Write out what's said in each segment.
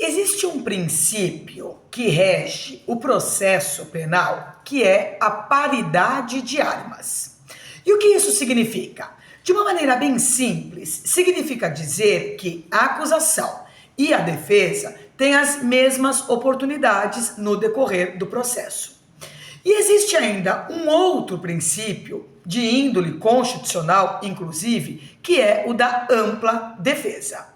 Existe um princípio que rege o processo penal, que é a paridade de armas. E o que isso significa? De uma maneira bem simples, significa dizer que a acusação e a defesa têm as mesmas oportunidades no decorrer do processo. E existe ainda um outro princípio de índole constitucional, inclusive, que é o da ampla defesa.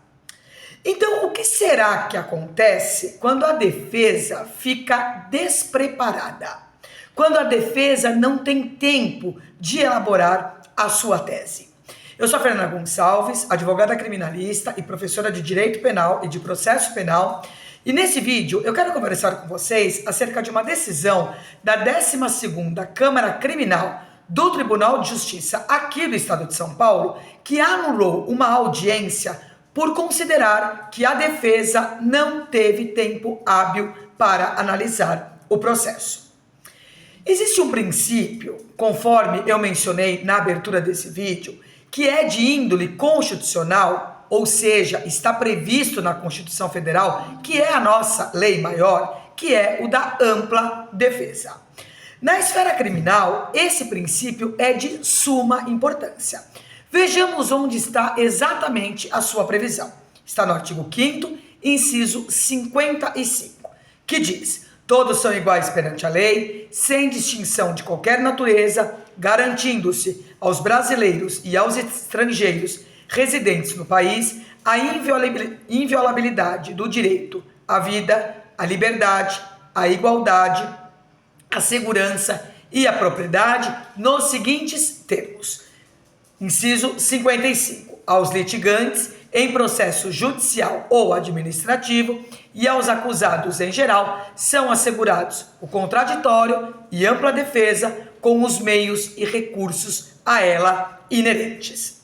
Então, o que será que acontece quando a defesa fica despreparada? Quando a defesa não tem tempo de elaborar a sua tese? Eu sou a Fernanda Gonçalves, advogada criminalista e professora de Direito Penal e de Processo Penal. E nesse vídeo eu quero conversar com vocês acerca de uma decisão da 12ª Câmara Criminal do Tribunal de Justiça aqui do Estado de São Paulo, que anulou uma audiência por considerar que a defesa não teve tempo hábil para analisar o processo. Existe um princípio, conforme eu mencionei na abertura desse vídeo, que é de índole constitucional, ou seja, está previsto na Constituição Federal, que é a nossa lei maior, que é o da ampla defesa. Na esfera criminal, esse princípio é de suma importância. Vejamos onde está exatamente a sua previsão. Está no artigo 5º, inciso 55, que diz: todos são iguais perante a lei, sem distinção de qualquer natureza, garantindo-se aos brasileiros e aos estrangeiros residentes no país a inviolabilidade do direito à vida, à liberdade, à igualdade, à segurança e à propriedade nos seguintes termos. Inciso 55. Aos litigantes em processo judicial ou administrativo e aos acusados em geral são assegurados o contraditório e ampla defesa com os meios e recursos a ela inerentes.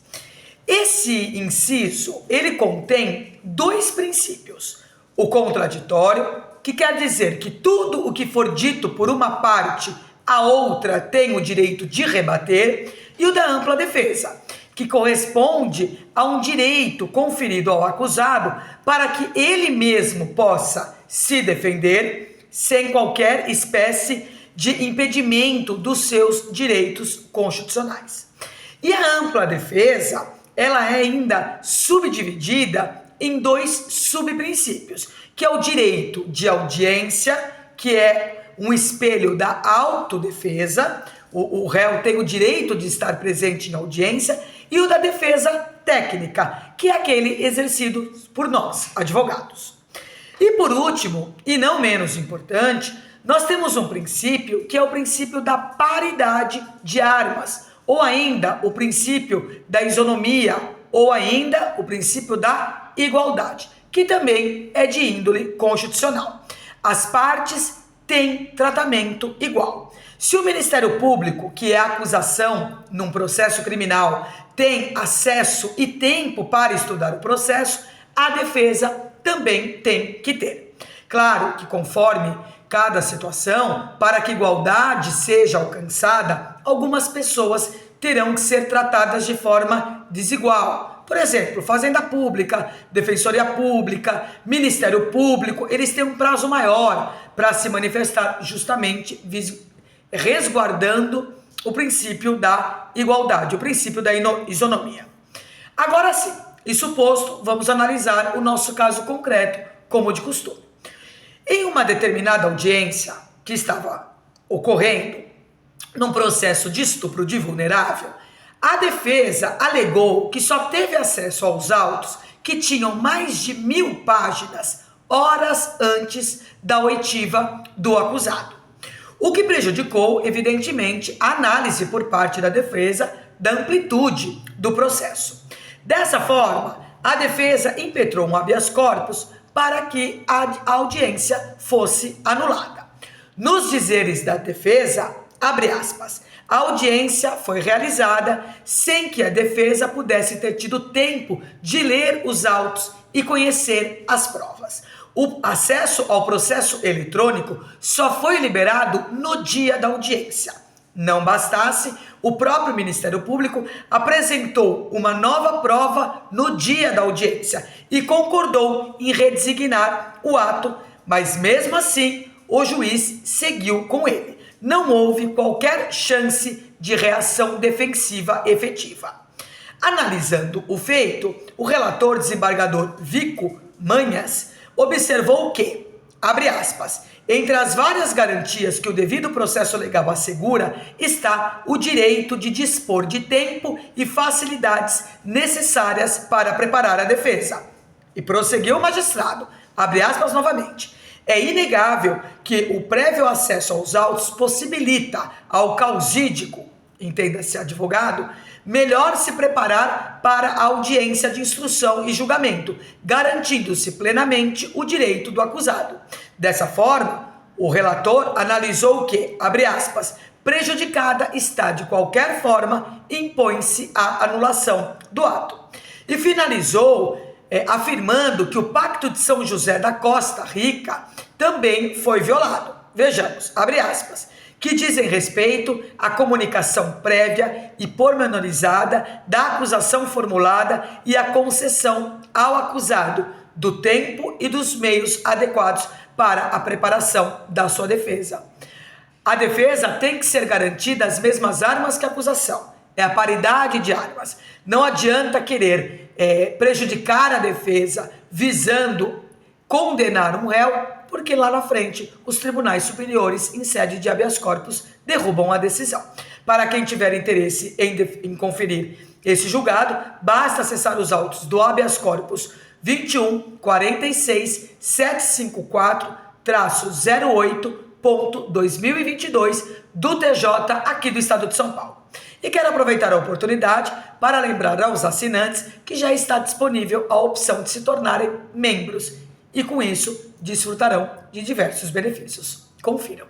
Esse inciso, ele contém dois princípios. O contraditório, que quer dizer que tudo o que for dito por uma parte, a outra tem o direito de rebater, e o da ampla defesa, que corresponde a um direito conferido ao acusado para que ele mesmo possa se defender sem qualquer espécie de impedimento dos seus direitos constitucionais. E a ampla defesa, ela é ainda subdividida em dois subprincípios, que é o direito de audiência, que é um espelho da autodefesa. O réu tem o direito de estar presente na audiência, e o da defesa técnica, que é aquele exercido por nós, advogados. E por último, e não menos importante, nós temos um princípio que é o princípio da paridade de armas, ou ainda o princípio da isonomia, ou ainda o princípio da igualdade, que também é de índole constitucional. As partes têm tratamento igual. Se o Ministério Público, que é a acusação num processo criminal, tem acesso e tempo para estudar o processo, a defesa também tem que ter. Claro que conforme cada situação, para que igualdade seja alcançada, algumas pessoas terão que ser tratadas de forma desigual. Por exemplo, Fazenda Pública, Defensoria Pública, Ministério Público, eles têm um prazo maior para se manifestar, justamente resguardando o princípio da igualdade, o princípio da isonomia. Agora sim, isso posto, vamos analisar o nosso caso concreto, como de costume. Em uma determinada audiência que estava ocorrendo num processo de estupro de vulnerável, a defesa alegou que só teve acesso aos autos que tinham mais de 1000 páginas horas antes da oitiva do acusado, o que prejudicou, evidentemente, a análise por parte da defesa da amplitude do processo. Dessa forma, a defesa impetrou um habeas corpus para que a audiência fosse anulada. Nos dizeres da defesa, abre aspas, a audiência foi realizada sem que a defesa pudesse ter tido tempo de ler os autos e conhecer as provas. O acesso ao processo eletrônico só foi liberado no dia da audiência. Não bastasse, o próprio Ministério Público apresentou uma nova prova no dia da audiência e concordou em redesignar o ato, mas mesmo assim o juiz seguiu com ele. Não houve qualquer chance de reação defensiva efetiva. Analisando o feito, o relator desembargador Vico Manhas observou que, abre aspas, entre as várias garantias que o devido processo legal assegura está o direito de dispor de tempo e facilidades necessárias para preparar a defesa. E prosseguiu o magistrado, abre aspas novamente, é inegável que o prévio acesso aos autos possibilita ao causídico, entenda-se advogado, melhor se preparar para a audiência de instrução e julgamento, garantindo-se plenamente o direito do acusado. Dessa forma, o relator analisou que, abre aspas, prejudicada está de qualquer forma, impõe-se a anulação do ato. E finalizou afirmando que o Pacto de São José da Costa Rica também foi violado. Vejamos, abre aspas, que dizem respeito à comunicação prévia e pormenorizada da acusação formulada e à concessão ao acusado do tempo e dos meios adequados para a preparação da sua defesa. A defesa tem que ser garantida as mesmas armas que a acusação. É a paridade de armas. Não adianta querer prejudicar a defesa visando condenar um réu, porque lá na frente os tribunais superiores, em sede de habeas corpus, derrubam a decisão. Para quem tiver interesse em conferir esse julgado, basta acessar os autos do habeas corpus 21.46.754-08.2022 do TJ aqui do Estado de São Paulo. E quero aproveitar a oportunidade para lembrar aos assinantes que já está disponível a opção de se tornarem membros e com isso desfrutarão de diversos benefícios. Confiram.